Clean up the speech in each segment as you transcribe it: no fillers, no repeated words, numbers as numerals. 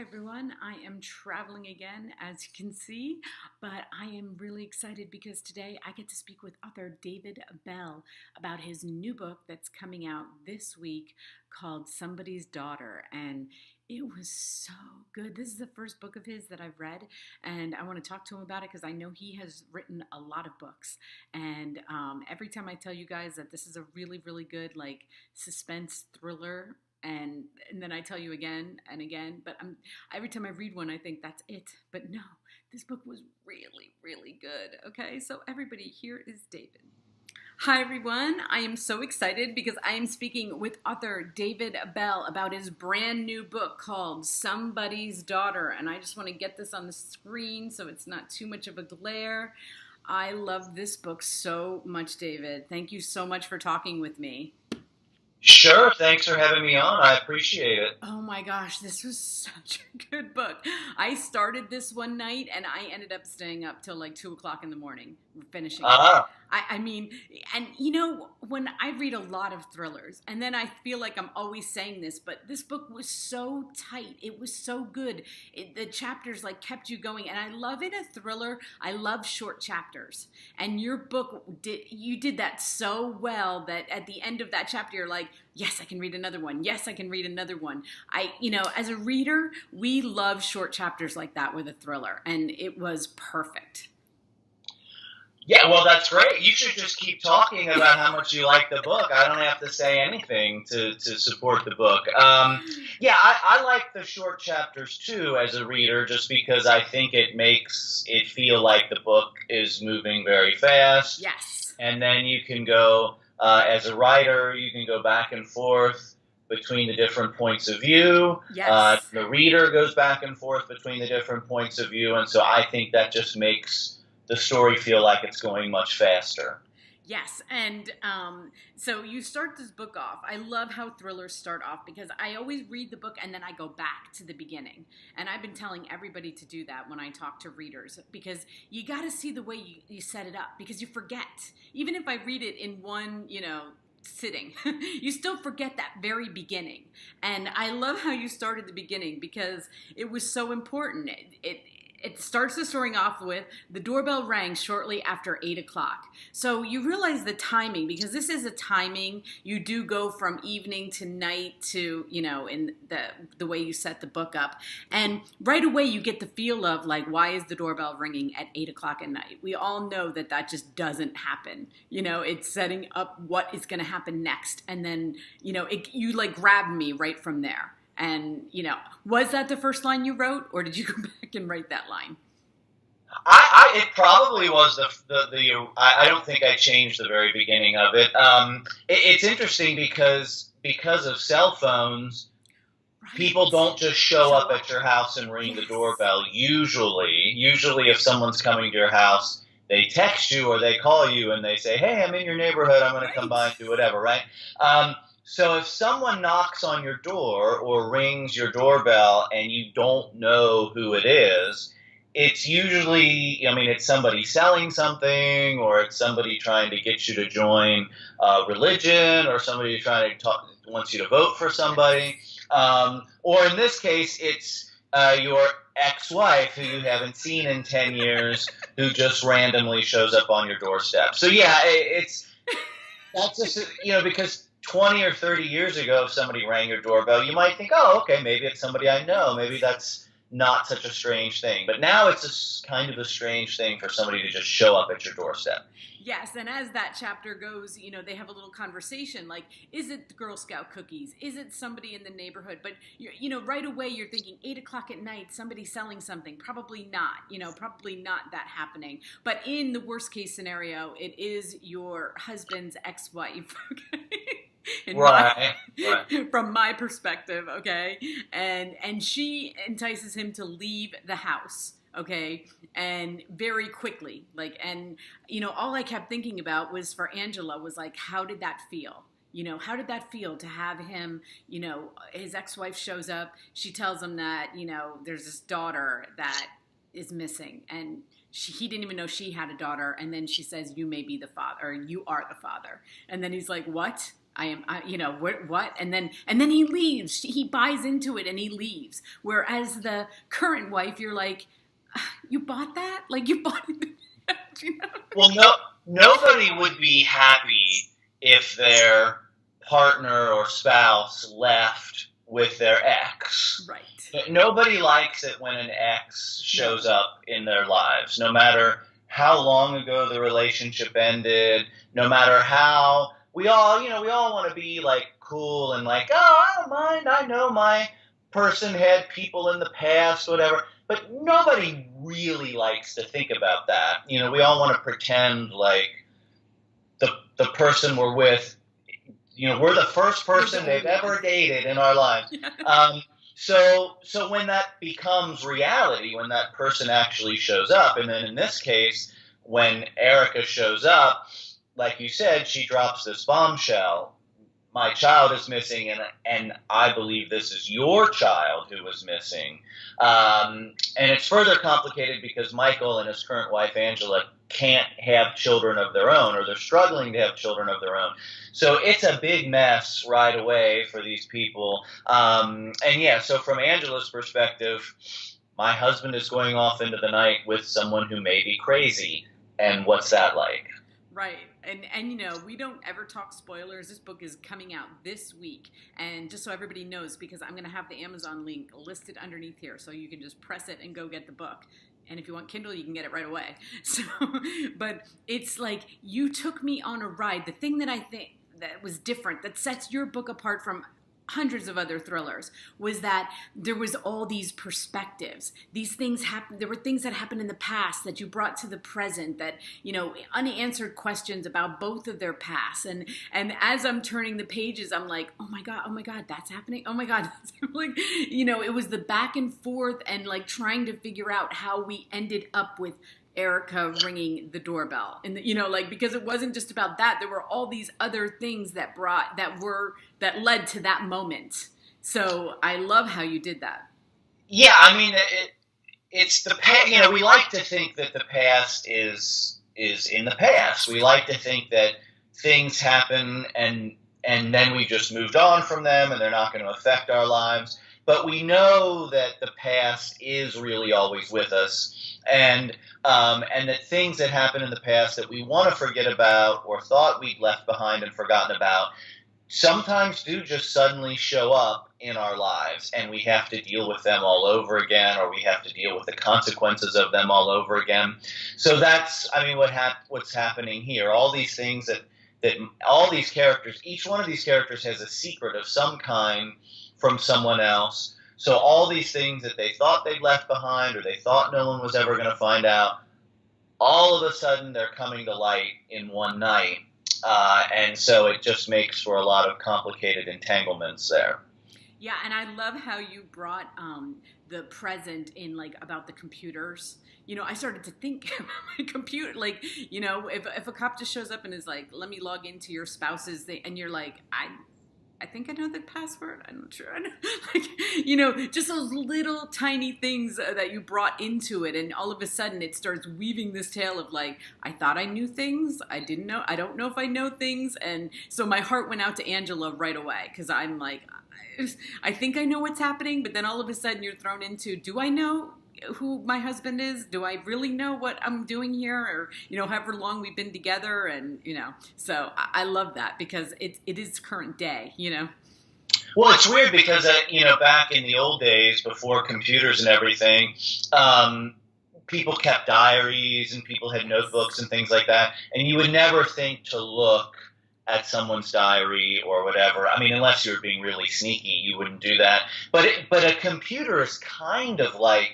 Hi everyone, I am traveling again as you can see, but I am really excited because today I get to speak with author David Bell about his new book that's coming out this week called Somebody's Daughter, and it was so good. This is the first book of his that I've read, and I want to talk to him about it because I know he has written a lot of books, and every time I tell you guys that this is a really, really good suspense thriller, and then I tell you again and again. But every time I read one, I think that's it. But no, this book was really, really good. Okay, so everybody, here is David. Hi everyone, I am so excited because I am speaking with author David Bell about his brand new book called Somebody's Daughter, and I just want to get this on the screen so it's not too much of a glare. I love this book so much, David. Thank you so much for talking with me. Sure, thanks for having me on. I appreciate it. Oh my gosh, this was such a good book. I started this one night and I ended up staying up till like 2 o'clock in the morning finishing it. Ah, I mean, and when I read a lot of thrillers, and then I feel like I'm always saying this, but this book was so tight. It was so good. The chapters kept you going, and I love in a thriller. I love short chapters, and your book did that so well that at the end of that chapter, you're like, yes, I can read another one. Yes, I can read another one. As a reader, we love short chapters like that with a thriller, and it was perfect. yeah, well, that's great. You should just keep talking about how much you like the book. I don't have to say anything to support the book. Yeah, I like the short chapters too as a reader, just because I think it makes it feel like the book is moving very fast. Yes. And then you can go, as a writer, you can go back and forth between the different points of view. Yes. The reader goes back and forth between the different points of view, and so I think that just makes the story feel like it's going much faster. Yes, and so you start this book off. I love how thrillers start off because I always read the book and then I go back to the beginning. And I've been telling everybody to do that when I talk to readers because you got to see the way you set it up because you forget. Even if I read it in one, sitting, you still forget that very beginning. And I love how you started the beginning because it was so important. It starts the story off with the doorbell rang shortly after 8 o'clock. So you realize the timing because this is a timing. You do go from evening to night to, in the way you set the book up. And right away you get the feel of why is the doorbell ringing at 8 o'clock at night? We all know that just doesn't happen. It's setting up what is going to happen next. And then, you grab me right from there. And, was that the first line you wrote, or did you go back and write that line? It probably was I don't think I changed the very beginning of it. It's interesting because of cell phones, Right. people don't just show up at your house and ring the doorbell. Usually if someone's coming to your house, they text you or they call you and they say, hey, I'm in your neighborhood. I'm going to come by and do whatever, right? So if someone knocks on your door or rings your doorbell and you don't know who it is, it's usually, it's somebody selling something, or it's somebody trying to get you to join religion, or somebody trying to wants you to vote for somebody. Or in this case, it's your ex-wife who you haven't seen in 10 years who just randomly shows up on your doorstep. So yeah, that's just, because 20 or 30 years ago, if somebody rang your doorbell, you might think, oh, okay, maybe it's somebody I know. Maybe that's not such a strange thing. But now it's kind of a strange thing for somebody to just show up at your doorstep. Yes, and as that chapter goes, they have a little conversation is it the Girl Scout cookies? Is it somebody in the neighborhood? But, right away you're thinking 8 o'clock at night, somebody selling something. Probably not, probably not that happening. But in the worst case scenario, it is your husband's ex-wife, okay? Right. From my perspective, okay? And she entices him to leave the house, okay, and very quickly, all I kept thinking about was for Angela was how did that feel? How did that feel to have him, his ex-wife shows up, she tells him that, there's this daughter that is missing, and he didn't even know she had a daughter, and then she says, you may be the father, or you are the father, and then he's like, what? what? And then he leaves. He buys into it and he leaves. Whereas the current wife, you're like, you bought that? Like you bought it? You know? Well, nobody would be happy if their partner or spouse left with their ex. Right. Nobody likes it when an ex shows up in their lives, no matter how long ago the relationship ended, no matter how we all want to be like cool and like, oh, I don't mind. I know my person had people in the past, whatever. But nobody really likes to think about that. We all want to pretend like the person we're with, we're the first person they've ever dated in our lives. So when that becomes reality, when that person actually shows up, and then in this case, when Erica shows up, like you said, she drops this bombshell. My child is missing, and I believe this is your child who was missing. And it's further complicated because Michael and his current wife, Angela, can't have children of their own, or they're struggling to have children of their own. So it's a big mess right away for these people. So from Angela's perspective, my husband is going off into the night with someone who may be crazy. And what's that like? Right. And we don't ever talk spoilers. This book is coming out this week. And just so everybody knows, because I'm going to have the Amazon link listed underneath here, so you can just press it and go get the book. And if you want Kindle, you can get it right away. So, but it's like, you took me on a ride. The thing that I think that was different, that sets your book apart from hundreds of other thrillers, was that there was all these perspectives. These things happened. There were things that happened in the past that you brought to the present, that, unanswered questions about both of their pasts. And as I'm turning the pages, I'm like, oh my God, that's happening. Oh my God. Like, it was the back and forth and like trying to figure out how we ended up with Erica ringing the doorbell, and because it wasn't just about that. There were all these other things that led to that moment. So I love how you did that. Yeah, I mean, it's the past. We like to think that the past is in the past. We like to think that things happen and then we just moved on from them and they're not going to affect our lives. But we know that the past is really always with us. And that things that happened in the past that we want to forget about or thought we'd left behind and forgotten about sometimes do just suddenly show up in our lives, and we have to deal with them all over again, or we have to deal with the consequences of them all over again. So that's, what's happening here. All these things that all these characters, each one of these characters has a secret of some kind from someone else. So all these things that they thought they'd left behind or they thought no one was ever going to find out, all of a sudden they're coming to light in one night. And so it just makes for a lot of complicated entanglements there. Yeah, and I love how you brought the present in, like, about the computers. I started to think about my computer, like, if a cop just shows up and is like, let me log into your spouse's thing, and you're like, I think I know the password. I'm not sure. Like, just those little tiny things that you brought into it. And all of a sudden it starts weaving this tale of like, I thought I knew things. I didn't know. I don't know if I know things. And so my heart went out to Angela right away, because I'm like, I think I know what's happening. But then all of a sudden you're thrown into, do I know who my husband is? Do I really know what I'm doing here? Or, however long we've been together. And, so I love that, because it is current day, Well, it's weird because, back in the old days before computers and everything, people kept diaries and people had notebooks and things like that. And you would never think to look at someone's diary or whatever. Unless you were being really sneaky, you wouldn't do that. But a computer is kind of like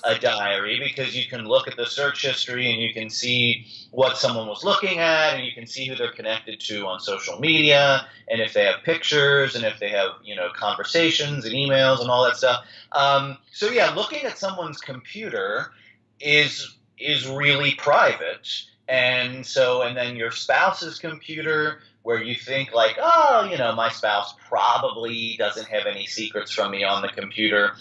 a diary, because you can look at the search history and you can see what someone was looking at, and you can see who they're connected to on social media, and if they have pictures, and if they have conversations and emails and all that stuff. So yeah, looking at someone's computer is really private. And then your spouse's computer, where you think like, oh, my spouse probably doesn't have any secrets from me on the computer.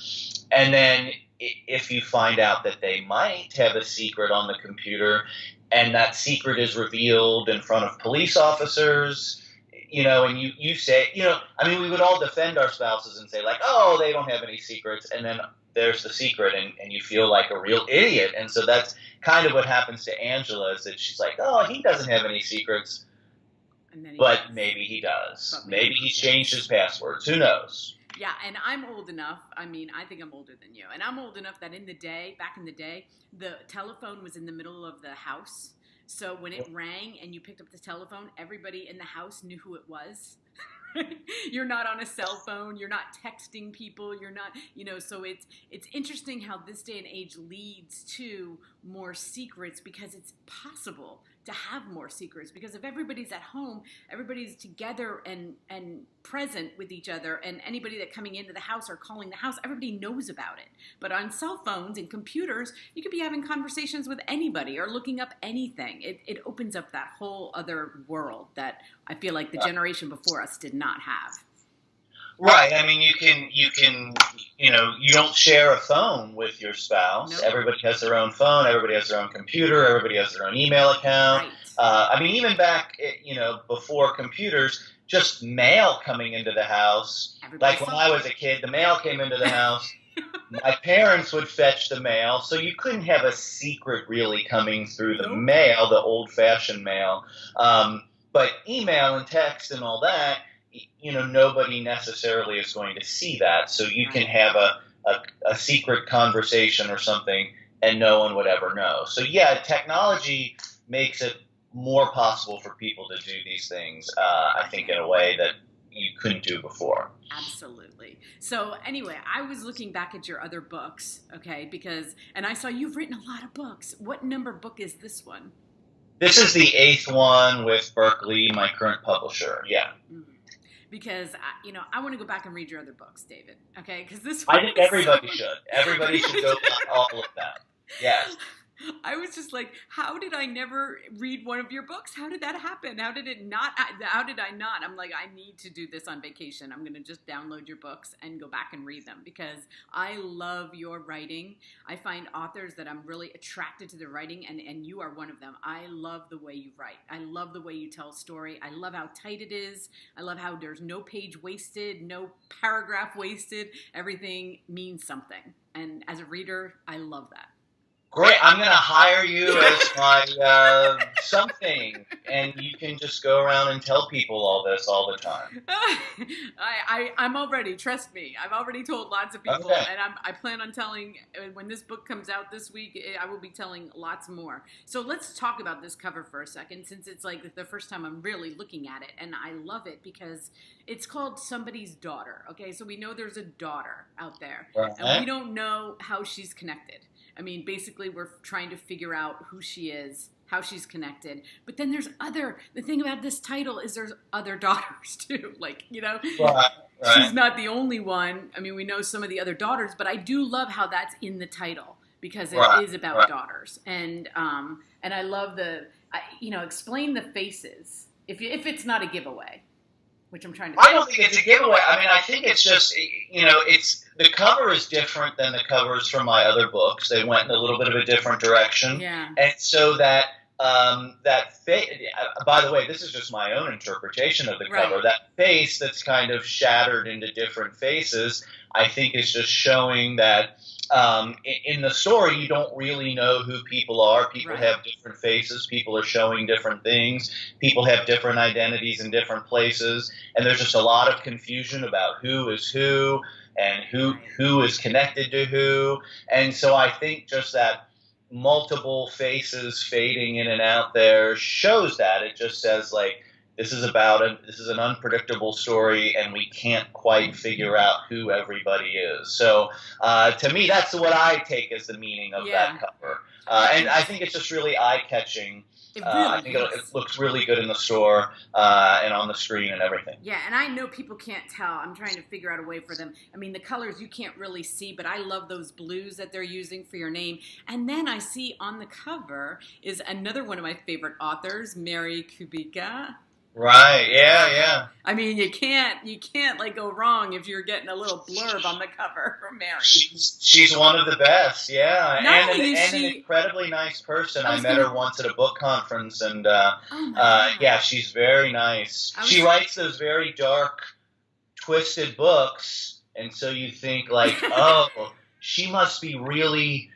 And then if you find out that they might have a secret on the computer, and that secret is revealed in front of police officers, and you say, I mean, we would all defend our spouses and say like, oh, they don't have any secrets. And then there's the secret and you feel like a real idiot. And so that's kind of what happens to Angela, is that she's like, oh, he doesn't have any secrets, but maybe he does. Maybe he's changed his passwords. Who knows? Yeah, and I'm old enough. I mean, I think I'm older than you. And I'm old enough that back in the day, the telephone was in the middle of the house. So when it rang and you picked up the telephone, everybody in the house knew who it was. You're not on a cell phone. You're not texting people. You're not, so it's interesting how this day and age leads to more secrets, because it's possible to have more secrets, because if everybody's at home, everybody's together and present with each other, and anybody that coming into the house or calling the house, everybody knows about it. But on cell phones and computers, you could be having conversations with anybody or looking up anything. It opens up that whole other world that I feel like the generation before us did not have. Right. I mean, you don't share a phone with your spouse. Nope. Everybody has their own phone. Everybody has their own computer. Everybody has their own email account. Right. I mean, even back, before computers, just mail coming into the house. Like when I was a kid, the mail came into the house. My parents would fetch the mail, so you couldn't have a secret really coming through the mail, the old-fashioned mail. But email and text and all that, nobody necessarily is going to see that. So you can have a secret conversation or something and no one would ever know. So yeah, technology makes it more possible for people to do these things, I think, in a way that you couldn't do before. Absolutely. So anyway, I was looking back at your other books, okay, and I saw you've written a lot of books. What number book is this one? This is the 8th one with Berkeley, my current publisher. Yeah. Mm-hmm. Because, I want to go back and read your other books, David. Okay? Because this I think everybody should. Everybody should go through all of them. Yes. I was just like, how did I never read one of your books? How did that happen? How did I not? I'm like, I need to do this on vacation. I'm going to just download your books and go back and read them, because I love your writing. I find authors that I'm really attracted to their writing, and you are one of them. I love the way you write. I love the way you tell a story. I love how tight it is. I love how there's no page wasted, no paragraph wasted. Everything means something. And as a reader, I love that. Great. I'm going to hire you as my something, and you can just go around and tell people all this all the time. I'm already, trust me, I've already told lots of people, okay. And I plan on telling, when this book comes out this week, I will be telling lots more. So let's talk about this cover for a second, since it's like the first time I'm really looking at it, and I love it because it's called Somebody's Daughter, okay? So we know there's a daughter out there, and we don't know how she's connected. I mean, basically, we're trying to figure out who she is, how she's connected. But then the thing about this title is there's other daughters, too. Like, right. She's not the only one. I mean, we know some of the other daughters, but I do love how that's in the title, because it is about daughters. And I love explain the faces, if it's not a giveaway. Which I'm trying to. I don't think it's a giveaway. I mean, I think it's just, the cover is different than the covers from my other books. They went in a little bit of a different direction. Yeah. And so by the way, this is just my own interpretation of the cover. Right. That face that's kind of shattered into different faces, I think is just showing that in the story, you don't really know who people are. People have different faces. People are showing different things. People have different identities in different places. And there's just a lot of confusion about who is who and who is connected to who. And so I think just that multiple faces fading in and out there shows that. It just says, like, this is an unpredictable story, and we can't quite figure out who everybody is. So to me, that's what I take as the meaning of that cover. And I think it's just really eye-catching. I think it looks really good in the store and on the screen and everything. Yeah, and I know people can't tell. I'm trying to figure out a way for them. I mean, the colors you can't really see, but I love those blues that they're using for your name. And then I see on the cover is another one of my favorite authors, Mary Kubica. Right. Yeah. Yeah. I mean, you can't like go wrong if you're getting a little blurb on the cover from Mary. She's one of the best, yeah, Not and only is an she, incredibly nice person. I I was met gonna, her once at a book conference, and oh my God. yeah, she's very nice. I She was, writes those very dark, twisted books, and so you think like, oh, she must be really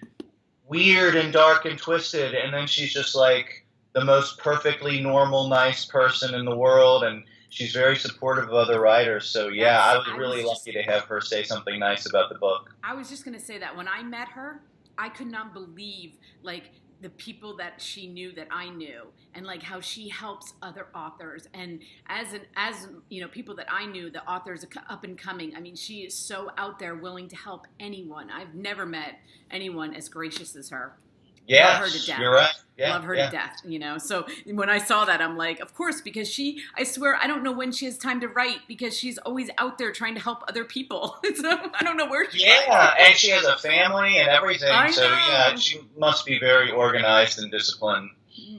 weird and dark and twisted, and then she's just like the most perfectly normal, nice person in the world, and she's very supportive of other writers. So yeah, I was really lucky to have her say something nice about the book. I was just going to say that when I met her, I could not believe like the people that she knew that I knew, and like how she helps other authors, and as you know, people that I knew, the authors up and coming. I mean, she is so out there willing to help anyone. I've never met anyone as gracious as her. Love her to Yes, death. you're right. Yeah, Love her to yeah. death, you know. So when I saw that, I'm like, of course, because I swear, I don't know when she has time to write because she's always out there trying to help other people. So I don't know where she Yeah, and she has a family and everything, I so yeah, know. she must be very organized and disciplined.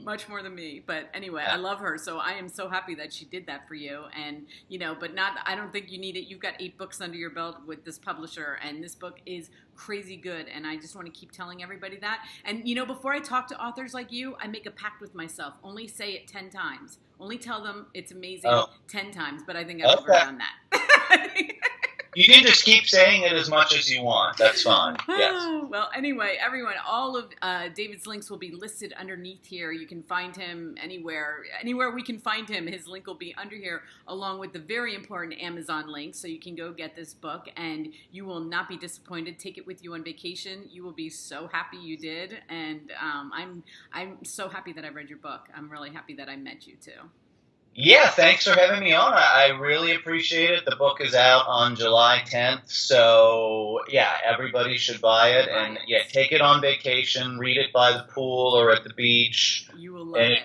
Much more than me, but anyway, I Yeah. love her, so I am so happy that she did that for you. And you know, but not, I don't think you need it. You've got 8 books under your belt with this publisher, and this book is crazy good, and I just want to keep telling everybody that. And you know, before I talk to authors like you, I make a pact with myself: only say it 10 times, only tell them it's amazing Oh, 10 times. But I think I've okay. overdone that. You can just keep saying it as much as you want. That's fine. Yes. Well, anyway, everyone, all of David's links will be listed underneath here. You can find him anywhere we can find him. His link will be under here, along with the very important Amazon link, so you can go get this book, and you will not be disappointed. Take it with you on vacation. You will be so happy you did, and I'm so happy that I read your book. I'm really happy that I met you too. Yeah, thanks for having me on. I really appreciate it. The book is out on July 10th, so yeah, everybody should buy it. Buy And it. yeah, take it on vacation, read it by the pool or at the beach. You will love it.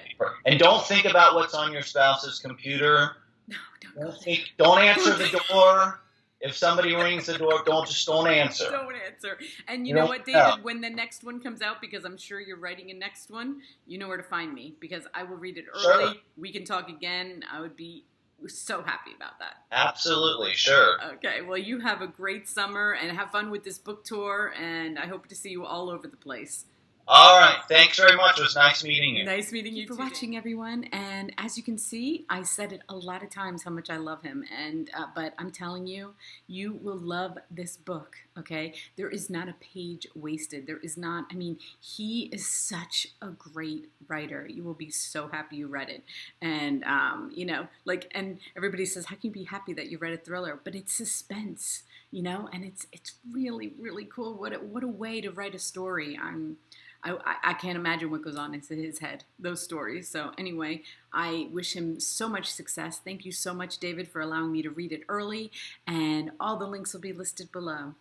And don't think about what's on your spouse's computer. No, don't go there. Don't answer the door. If somebody rings the door, don't answer. Don't answer. And you You know don't what, know. David? When the next one comes out, because I'm sure you're writing a next one, you know where to find me, because I will read it early. Sure. We can talk again. I would be so happy about that. Absolutely, sure. Okay, well, you have a great summer and have fun with this book tour, and I hope to see you all over the place. All right. Thanks very much. It was nice meeting you. Nice meeting you for watching, everyone. And as you can see, I said it a lot of times how much I love him. And but I'm telling you, you will love this book. Okay, there is not a page wasted. There is not. I mean, he is such a great writer. You will be so happy you read it. And you know, like, and everybody says, how can you be happy that you read a thriller? But it's suspense, you know, and it's really really cool. What a way to write a story. I can't imagine what goes on in his head, those stories. So anyway, I wish him so much success. Thank you so much, David, for allowing me to read it early. And all the links will be listed below.